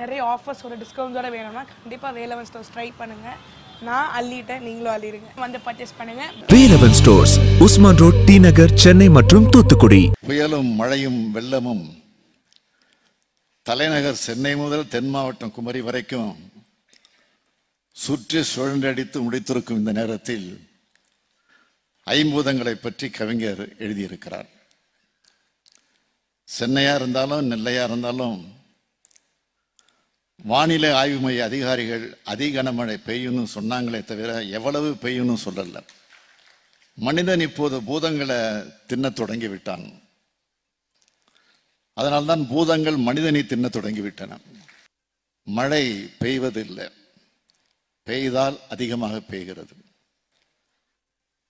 நிறைய ஆஃபர்ஸோட டிஸ்கவுண்ட்ஸோட வேணும்னா கண்டிப்பாக வேலவன் ஸ்டோர்ஸ் ட்ரை பண்ணுங்கள். நான் அள்ளிட்டேன், நீங்களும் அள்ளிடுங்க. வந்து பர்ச்சேஸ் பண்ணுங்க. வேலவன் ஸ்டோர்ஸ், உஸ்மான் ரோட், டி நகர், சென்னை மற்றும் தூத்துக்குடி. புயலும் மழையும் வெள்ளமும் தலைநகர் சென்னை முதல் தென் மாவட்டம் குமரி வரைக்கும் சுற்றி சுழன்றடித்து முடித்திருக்கும் இந்த நேரத்தில் ஐம்பூதங்களை பற்றி கவிஞர் எழுதியிருக்கிறார். சென்னையா இருந்தாலும் நெல்லையா இருந்தாலும் வானிலை ஆய்வு மைய அதிகாரிகள் அதிகனமழை பெய்யும்னு சொன்னாங்களே தவிர எவ்வளவு பெய்யும்னு சொல்லல. மனிதன் இப்போது பூதங்களை தின்ன தொடங்கி விட்டான். அதனால்தான் பூதங்கள் மனிதனை தின்ன தொடங்கிவிட்டன. மழை பெய்வதில்லை, பெய்தால் அதிகமாக பெய்கிறது.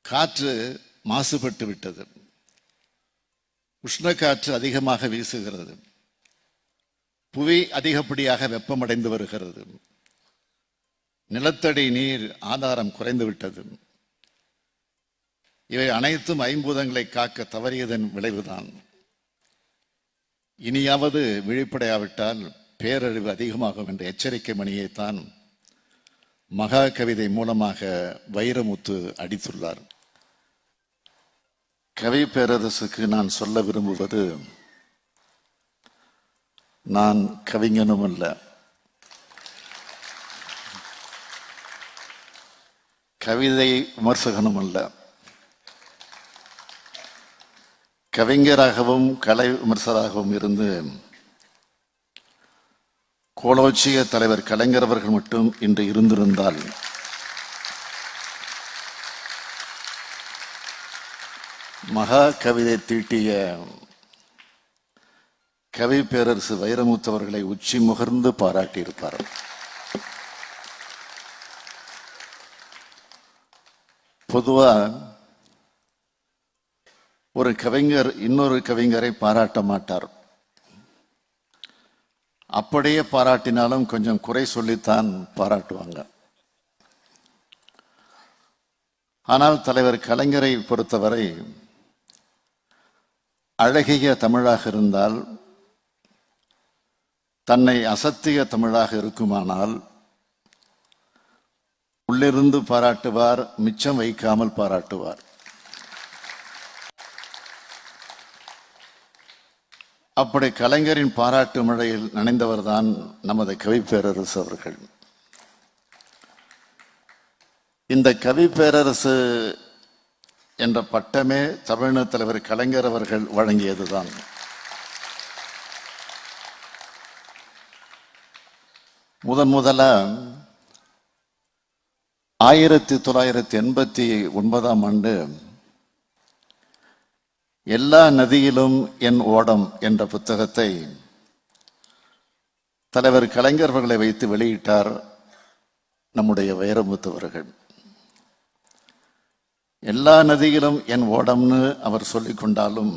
காற்று மாசுபட்டு விட்டது, உஷ்ண காற்று அதிகமாக வீசுகிறது. புவி அதிகப்படியாக வெப்பமடைந்து வருகிறது. நிலத்தடி நீர் ஆதாரம் குறைந்து விட்டது. இவை அனைத்தும் ஐம்பூதங்களை காக்க தவறியதன் விளைவுதான். இனியாவது விழிப்படையாவிட்டால் பேரழிவு அதிகமாகும் என்ற எச்சரிக்கை மணியைத்தான் மகா கவிதை மூலமாக வைரமுத்து அடித்துள்ளார். கவி பேரரசுக்கு நான் சொல்ல விரும்புவது, நான் கவிஞனும் அல்ல, கவிதை விமர்சகனும் அல்ல. கவிஞராகவும் கலை விமர்சகராகவும் இருந்து கோலோச்சிய தலைவர் கலைஞர் அவர்கள் மட்டும் இன்று இருந்திருந்தால் மகா கவிதை தீட்டிய கவி பேரரசு வைரமுத்து அவர்களை உச்சி முகர்ந்து பாராட்டியிருப்பார். பொதுவா ஒரு கவிஞர் இன்னொரு கவிஞரை பாராட்ட மாட்டார். அப்படியே பாராட்டினாலும் கொஞ்சம் குறை சொல்லித்தான் பாராட்டுவாங்க. ஆனால் தலைவர் கலைஞரை பொறுத்தவரை அழகிய தமிழாக இருந்தால், தன்னை அசத்திய தமிழாக இருக்குமானால் உள்ளிருந்து பாராட்டுவார், மிச்சம் வைக்காமல் பாராட்டுவார். அப்படி கலைஞரின் பாராட்டு மழையில் நனைந்தவர் தான் நமது கவி பேரரசு அவர்கள். இந்த கவி பேரரசு என்ற பட்டமே தமிழ்நாடு தலைவர் கலைஞர் அவர்கள் வழங்கியதுதான். முதல்ல 1989 ஆண்டு எல்லா நதியிலும் என் ஓடம் என்ற புத்தகத்தை தலைவர் கலைஞர் அவர்களை வைத்து வெளியிட்டார் நம்முடைய வைரமுத்து அவர்கள். எல்லா நதியிலும் என் ஓடம்னு அவர் சொல்லிக் கொண்டாலும்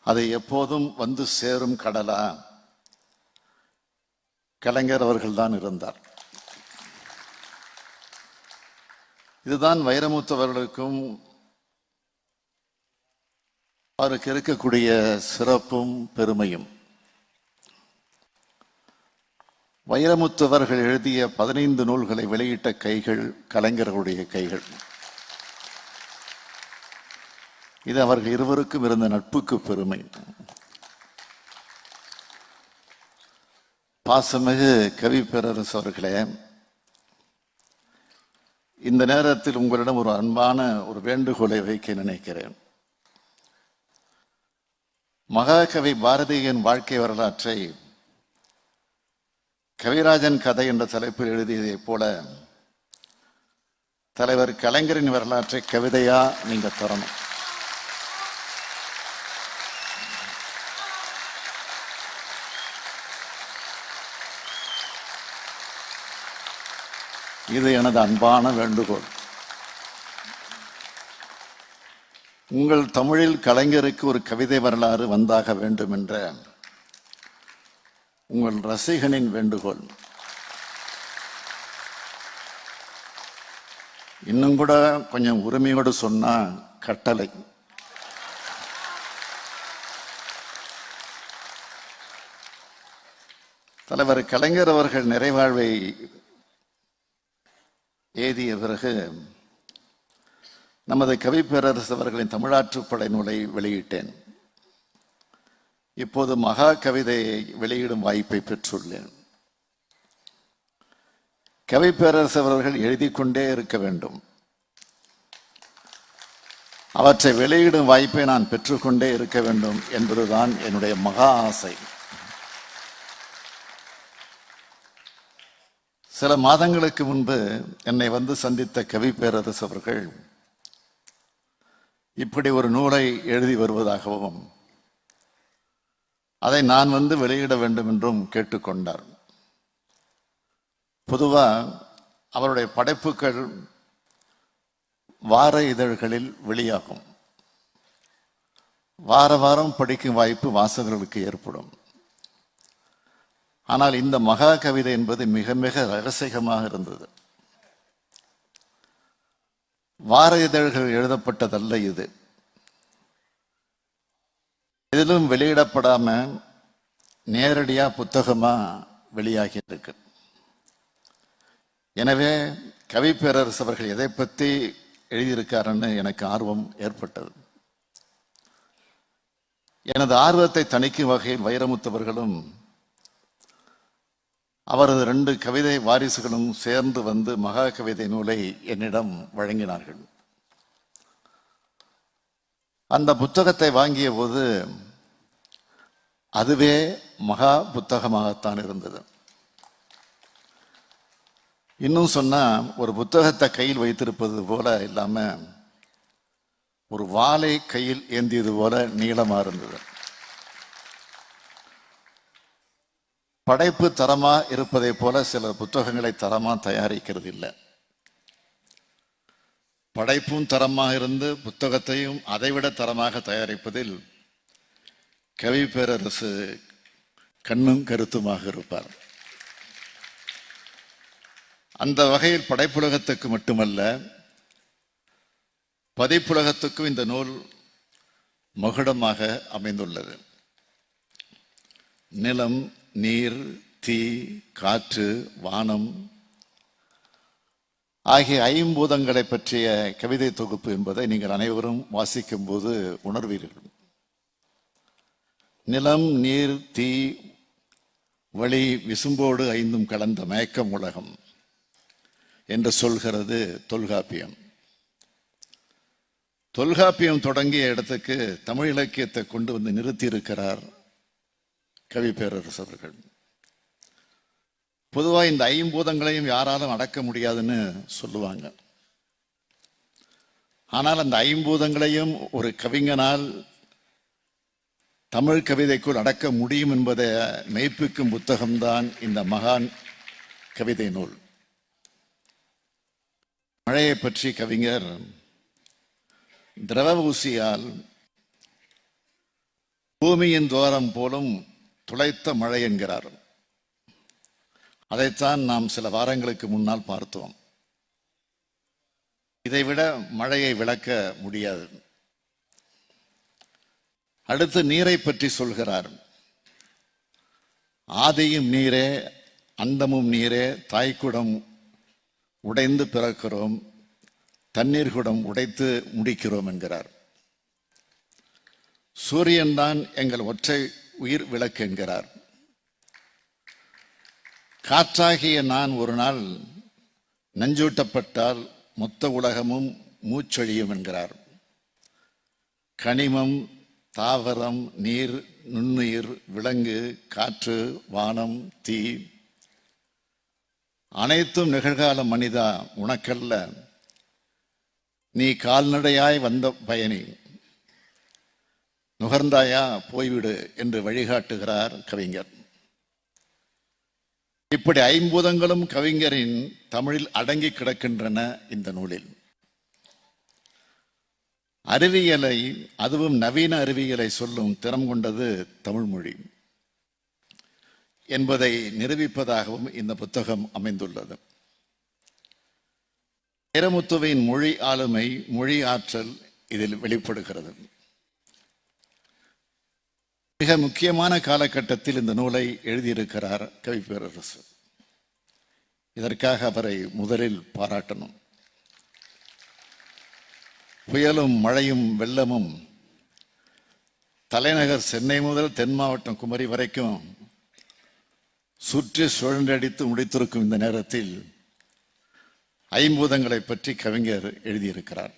அதை எப்போதும் வந்து சேரும் கடலா கலைஞர் அவர்கள் தான் இருந்தார். இதுதான் வைரமுத்து அவர்களுக்கும் அவருக்கு இருக்கக்கூடிய சிறப்பும் பெருமையும். வைரமுத்து அவர்கள் எழுதிய 15 நூல்களை வெளியிட்ட கைகள் கலைஞர்களுடைய கைகள். இது அவர்கள் இருவருக்கும் இருந்த நட்புக்கு பெருமை. பாசமிகு கவி பேரரசு அவர்களே, இந்த நேரத்தில் உங்களிடம் ஒரு அன்பான ஒரு வேண்டுகோளை வைக்க நினைக்கிறேன். மகாகவி பாரதியின் வாழ்க்கை வரலாற்றை கவிராஜன் கதை என்ற தலைப்பில் எழுதியதைப் போல தலைவர் கலைஞரின் வரலாற்றை கவிதையா நீங்க தரணும். இது எனது அன்பான வேண்டுகோள். உங்கள் தமிழில் கலைஞருக்கு ஒரு கவிதை வரலாறு வந்தாக வேண்டும் என்ற உங்கள் ரசிகனின் வேண்டுகோள். இன்னும் கூட கொஞ்சம் உரிமையோடு சொன்னா கட்டளை. தலைவர் கலைஞர் அவர்கள் நிறைவாழ்வை ஏதிய பிறகு நமது கவி பேரரசு அவர்களின் தமிழாற்றுப்படை நூலை வெளியிட்டேன். இப்போது மகா கவிதையை வெளியிடும் வாய்ப்பை பெற்றுள்ளேன். கவி பேரரசு அவர்கள் எழுதி கொண்டே இருக்க வேண்டும். அவற்றை வெளியிடும் வாய்ப்பை நான் பெற்றுக்கொண்டே இருக்க வேண்டும் என்பதுதான் என்னுடைய மகா ஆசை. சில மாதங்களுக்கு முன்பு என்னை வந்து சந்தித்த கவி பேரரசு அவர்கள் இப்படி ஒரு நூலை எழுதி வருவதாகவும் அதை நான் வந்து வெளியிட வேண்டும் என்றும் கேட்டுக்கொண்டார். பொதுவா அவருடைய படைப்புகள் வார இதழ்களில் வெளியாகும். வார வாரம் படிக்கும் வாய்ப்பு வாசகர்களுக்கு ஏற்படும். ஆனால் இந்த மகா கவிதை என்பது மிக மிக ரகசியமாக இருந்தது. வார இதழ்கள் எழுதப்பட்டதல்ல இது. எதிலும் வெளியிடப்படாம நேரடியா புத்தகமா வெளியாகி இருக்கு. எனவே கவி பேரரசு அவர்கள் எதை பத்தி எழுதியிருக்காருன்னு எனக்கு ஆர்வம் ஏற்பட்டது. எனது ஆர்வத்தை தணிக்கும் வகையில் வைரமுத்தவர்களும் அவரது 2 கவிதை வாரிசுகளும் சேர்ந்து வந்து மகா கவிதை நூலை என்னிடம் வழங்கினார்கள். அந்த புத்தகத்தை வாங்கிய போது அதுவே மகா புத்தகமாகத்தான் இருந்தது. இன்னும் சொன்னா ஒரு புத்தகத்தை கையில் வைத்திருப்பது போல இல்லாம ஒரு வாளை கையில் ஏந்தியது போல நீளமா இருந்தது. படைப்பு தரமா இருப்பதை போல சில புத்தகங்களை தரமா தயாரிக்கிறது இல்லை. படைப்பும் தரமாக இருந்து புத்தகத்தையும் அதைவிட தரமாக தயாரிப்பதில் கவி பேரரசு கண்ணும் கருத்துமாக இருப்பார். அந்த வகையில் படைப்புலகத்துக்கு மட்டுமல்ல, பதிப்புலகத்துக்கும் இந்த நூல் மகுடமாக அமைந்துள்ளது. நிலம், நீர், தீ, காற்று, வானம் ஆகிய 5 பூதங்களை பற்றிய கவிதை தொகுப்பு என்பதை நீங்கள் அனைவரும் வாசிக்கும் போது உணர்வீர்கள். நிலம், நீர், தீ, வழி, விசும்போடு 5 கலந்த மயக்கம் உலகம் என்று சொல்கிறது தொல்காப்பியம். தொல்காப்பியம் தொடங்கிய இடத்துக்கு தமிழ் இலக்கியத்தை கொண்டு வந்து நிறுத்தி இருக்கிறார் கவி பேரரசு அவர்கள். பொதுவாக இந்த 5 பூதங்களையும் யாராலும் அடக்க முடியாதுன்னு சொல்லுவாங்க. ஆனால் அந்த 5 பூதங்களையும் ஒரு கவிஞனால் தமிழ் கவிதைக்குள் அடக்க முடியும் என்பதை மெய்ப்பிக்கும் புத்தகம்தான் இந்த மகான் கவிதை நூல். மழையை பற்றி கவிஞர் திரவ ஊசியால் பூமியின் துவாரம் போலும் துளைத்த மழை என்கிறார். அதைத்தான் நாம் சில வாரங்களுக்கு முன்னால் பார்த்தோம். இதைவிட மழையை விளக்க முடியாது. அடுத்து நீரை பற்றி சொல்கிறார். ஆதியும் நீரே, அந்தமும் நீரே, தாய்க்குடம் உடைந்து பிறக்கிறோம், தண்ணீர் குடம் உடைத்து முடிக்கிறோம் என்கிறார். சூரியன் தான் எங்கள் ஒற்றை உயிர் விளக்கு என்கிறார். காற்றாகிய நான் ஒரு நாள் நஞ்சூட்டப்பட்டால் மொத்த உலகமும் மூச்சொழியும் என்கிறார். கனிமம், தாவரம், நீர், நுண்ணுயிர், விலங்கு, காற்று, வானம், தீ அனைத்தும் நிகழ்கால மனிதா உனக்கல்ல, நீ கால்நடையாய் வந்த பயணி, நுகர்ந்தாயா போய்விடு என்று வழிகாட்டுகிறார் கவிஞர். இப்படி 5 பூதங்களும் கவிஞரின் தமிழில் அடங்கி கிடக்கின்றன இந்த நூலில். அறிவியலை, அதுவும் நவீன அறிவியலை சொல்லும் திறம் கொண்டது தமிழ் மொழி என்பதை நிரூபிப்பதாகவும் இந்த புத்தகம் அமைந்துள்ளது. வைரமுத்துவின் மொழி ஆளுமை, மொழி ஆற்றல் இதில் வெளிப்படுகிறது. மிக முக்கியமான காலகட்டத்தில் இந்த நூலை எழுதியிருக்கிறார் கவிப்பேரரசு. இதற்காக அவரை முதலில் பாராட்டணும். புயலும் மழையும் வெள்ளமும் தலைநகர் சென்னை முதல் தென் மாவட்டம் குமரி வரைக்கும் சுற்றி சுழன்றடித்து முடித்திருக்கும் இந்த நேரத்தில் ஐம்பூதங்களை பற்றி கவிஞர் எழுதியிருக்கிறார்.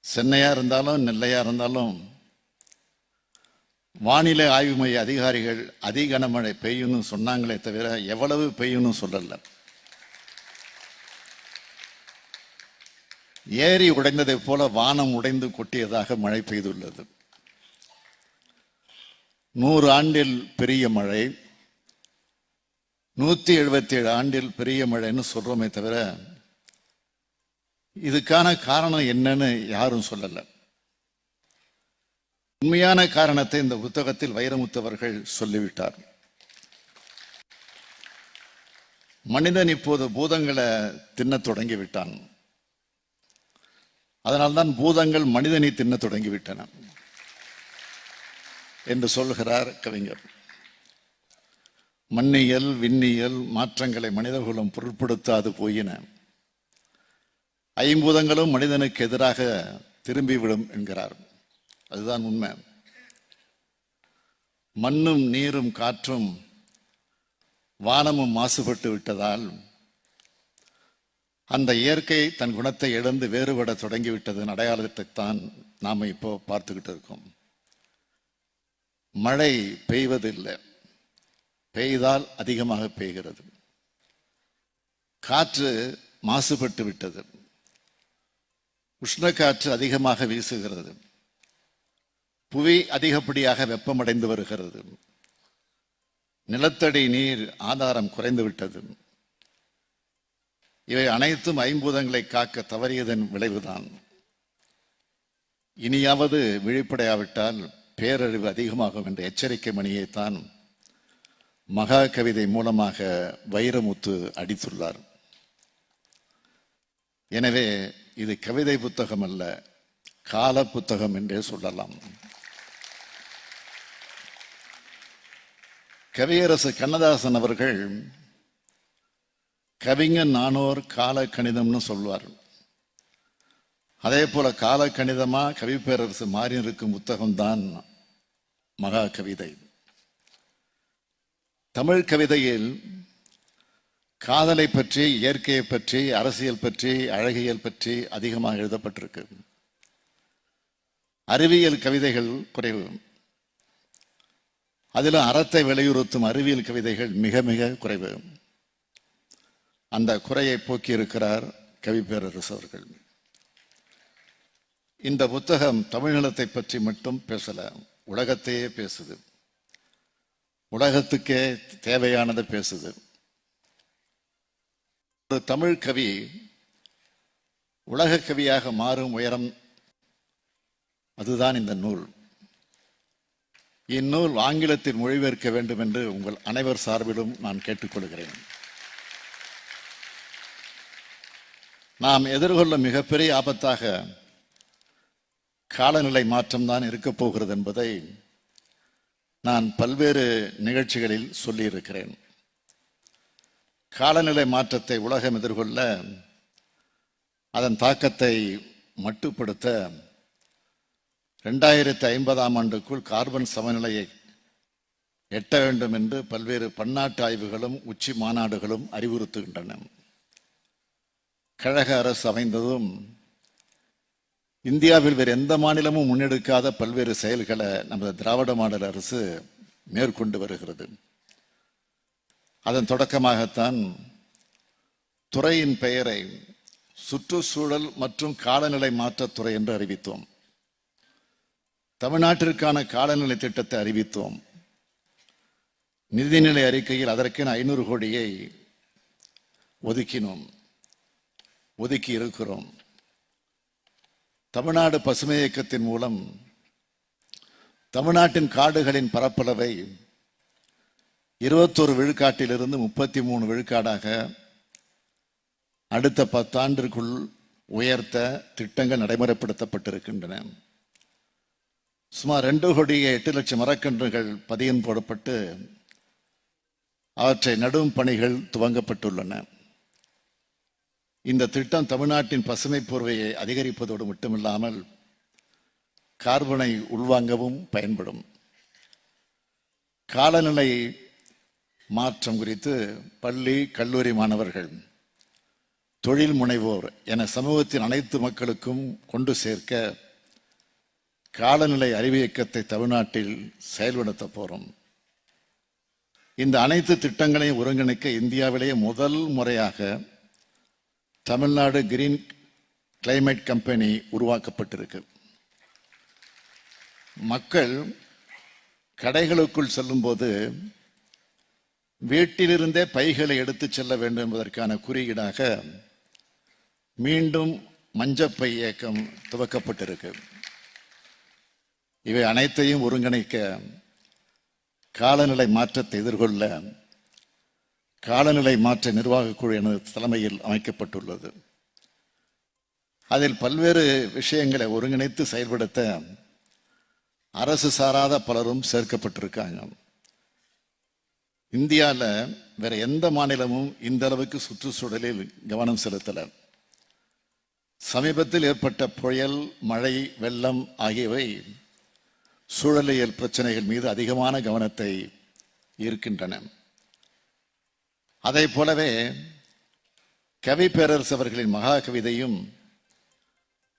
சென்னையா இருந்தாலும் நெல்லையா இருந்தாலும் வானிலை ஆய்வு மைய அதிகாரிகள் அதி கனமழை பெய்யும்னு சொன்னாங்களே தவிர எவ்வளவு பெய்யும்னு சொல்லல. ஏரி உடைந்ததை போல வானம் உடைந்து கொட்டியதாக மழை பெய்துள்ளது. 100 ஆண்டில் பெரிய மழை, 177 ஆண்டில் பெரிய மழைன்னு சொல்றோமே தவிர இதுக்கான காரணம் என்னன்னு யாரும் சொல்லல. உண்மையான காரணத்தை இந்த புத்தகத்தில் வைரமுத்து அவர்கள் சொல்லிவிட்டார். மனிதன் இப்போது பூதங்களை தின்னத் தொடங்கிவிட்டான். அதனால்தான் பூதங்கள் மனிதனை தின்ன தொடங்கிவிட்டன என்று சொல்கிறார் கவிஞர். மண்ணியல் விண்ணியல் மாற்றங்களை மனிதகுலம் பொருட்படுத்தாது போயின. ஐம்பூதங்களும் மனிதனுக்கு எதிராக திரும்பிவிடும் என்கிறார். அதுதான் உண்மை. மண்ணும் நீரும் காற்றும் வானமும் மாசுபட்டு விட்டதால் அந்த இயற்கை தன் குணத்தை இழந்து வேறுபட தொடங்கிவிட்டதன் அடையாளத்தைத்தான் நாம இப்போ பார்த்துக்கிட்டு இருக்கோம். மழை பெய்வதில்லை, பெய்தால் அதிகமாக பெய்கிறது. காற்று மாசுபட்டு விட்டது, உஷ்ண காற்று அதிகமாக வீசுகிறது. புவி அதிகப்படியாக வெப்பமடைந்து வருகிறது. நிலத்தடி நீர் ஆதாரம் குறைந்து விட்டது. இவை அனைத்தும் ஐம்பூதங்களை காக்க தவறியதன் விளைவுதான். இனியாவது விழிப்படையாவிட்டால் பேரழிவு அதிகமாகும் என்ற எச்சரிக்கை மணியைத்தான் மகா கவிதை மூலமாக வைரமுத்து அடித்துள்ளார். எனவே இது கவிதை புத்தகம் அல்ல, கால புத்தகம் என்றே சொல்லலாம். கவியரசு கண்ணதாசன் அவர்கள் கவிஞன் நானோர் கால கணிதம்னு சொல்வார். அதே போல கால கணிதமா கவிப்பேரரசு மாறி இருக்கும் புத்தகம்தான் மகா கவிதை. தமிழ் கவிதையில் காதலை பற்றி, இயற்கையை பற்றி, அரசியல் பற்றி, அழகியல் பற்றி அதிகமாக எழுதப்பட்டிருக்கு. அறிவியல் கவிதைகள் குறைவு. அதிலும் அறத்தை வலியுறுத்தும் அறிவியல் கவிதைகள் மிக மிக குறைவு. அந்த குறையை போக்கியிருக்கிறார் கவிப்பேரரசு அவர்கள். இந்த புத்தகம் தமிழ்நிலத்தை பற்றி மட்டும் பேசல, உலகத்தையே பேசுது. உலகத்துக்கே தேவையானதை பேசுது. ஒரு தமிழ் கவி உலக கவியாக மாறும் உயரம், அதுதான் இந்த நூல். இந்நூல் ஆங்கிலத்தில் மொழிபெயர்க்க வேண்டும் என்று உங்கள் அனைவர் சார்பிலும் நான் கேட்டுக்கொள்கிறேன். நாம் எதிர்கொள்ளும் மிகப்பெரிய ஆபத்தாக காலநிலை மாற்றம் தான் இருக்கப் போகிறது என்பதை நான் பல்வேறு நிகழ்ச்சிகளில் சொல்லியிருக்கிறேன். காலநிலை மாற்றத்தை உலகம் எதிர்கொள்ள, அதன் தாக்கத்தை மட்டுப்படுத்த 2050ஆம் ஆண்டுக்குள் கார்பன் சமநிலையை எட்ட வேண்டும் என்று பல்வேறு பன்னாட்டு ஆய்வுகளும் உச்சி மாநாடுகளும் அறிவுறுத்துகின்றன. கழக அரசு அமைந்ததும் இந்தியாவில் வேறு எந்த மாநிலமும் முன்னெடுக்காத பல்வேறு செயல்களை நமது திராவிட மாடல் அரசு மேற்கொண்டு வருகிறது. அதன் தொடக்கமாகத்தான் துறையின் பெயரை சுற்றுச்சூழல் மற்றும் காலநிலை மாற்றத்துறை என்று அறிவித்தோம். தமிழ்நாட்டிற்கான காலநிலை திட்டத்தை அறிவித்தோம். நிதிநிலை அறிக்கையில் அதற்கென 500 கோடியை ஒதுக்கி இருக்கிறோம். தமிழ்நாடு பசுமை இயக்கத்தின் மூலம் தமிழ்நாட்டின் காடுகளின் பரப்பளவை 21 விழுக்காட்டிலிருந்து 33 விழுக்காடாக அடுத்த 10 ஆண்டிற்குள் உயர்த்த திட்டங்கள் நடைமுறைப்படுத்தப்பட்டிருக்கின்றன. சுமார் 2,08,00,000 மரக்கன்றுகள் பதியம் போடப்பட்டு அவற்றை நடும் பணிகள் துவங்கப்பட்டுள்ளன. இந்த திட்டம் தமிழ்நாட்டின் பசுமை போர்வையை அதிகரிப்பதோடு மட்டுமில்லாமல் கார்பனை உள்வாங்கவும் பயன்படும். காலநிலை மாற்றம் குறித்து பள்ளி கல்லூரி மாணவர்கள், தொழில் முனைவோர் என சமூகத்தின் அனைத்து மக்களுக்கும் கொண்டு சேர்க்க காலநிலை அறிவு இயக்கத்தை தமிழ்நாட்டில் செயல்படுத்த போறோம். இந்த அனைத்து திட்டங்களையும் ஒருங்கிணைக்க இந்தியாவிலேயே முதல் முறையாக தமிழ்நாடு கிரீன் கிளைமேட் கம்பெனி உருவாக்கப்பட்டிருக்கு. மக்கள் கடைகளுக்குள் செல்லும்போது வீட்டிலிருந்தே பைகளை எடுத்து செல்ல வேண்டும் என்பதற்கான குறியீடாக மீண்டும் மஞ்சப்பை இயக்கம் துவக்கப்பட்டிருக்கு. இவை அனைத்தையும் ஒருங்கிணைக்க காலநிலை மாற்றத்தை எதிர்கொள்ள காலநிலை மாற்ற நிர்வாக குழு எனது தலைமையில் அமைக்கப்பட்டுள்ளது. அதில் பல்வேறு விஷயங்களை ஒருங்கிணைத்து செயல்படுத்த அரசு சாராத பலரும் சேர்க்கப்பட்டிருக்காங்க. இந்தியாவில் வேற எந்த மாநிலமும் இந்த அளவுக்கு சுற்றுச்சூழலில் கவனம் செலுத்தல. சமீபத்தில் ஏற்பட்ட புயல், மழை, வெள்ளம் ஆகியவை சூழலியல் பிரச்சனைகள் மீது அதிகமான கவனத்தை ஈர்க்கின்றன. அதை போலவே கவி பேரரசு அவர்களின் மகா கவிதையும்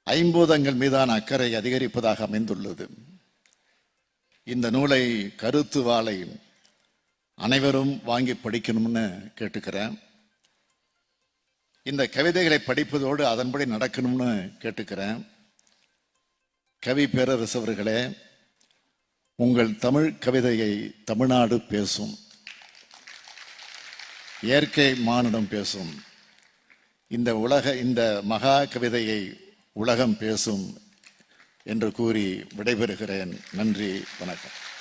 ஐம்பூதங்கள் மீதான அக்கறை அதிகரிப்பதாக அமைந்துள்ளது. இந்த நூலை கருத்து வாளை அனைவரும் வாங்கி படிக்கணும்னு கேட்டுக்கிறேன். இந்த கவிதைகளை படிப்பதோடு அதன்படி நடக்கணும்னு கேட்டுக்கிறேன். கவி பேரரசு அவர்களே, உங்கள் தமிழ் கவிதையை தமிழ்நாடு பேசும், இயற்கை மானிடம் பேசும், இந்த மகா கவிதையை உலகம் பேசும் என்று கூறி விடைபெறுகிறேன். நன்றி, வணக்கம்.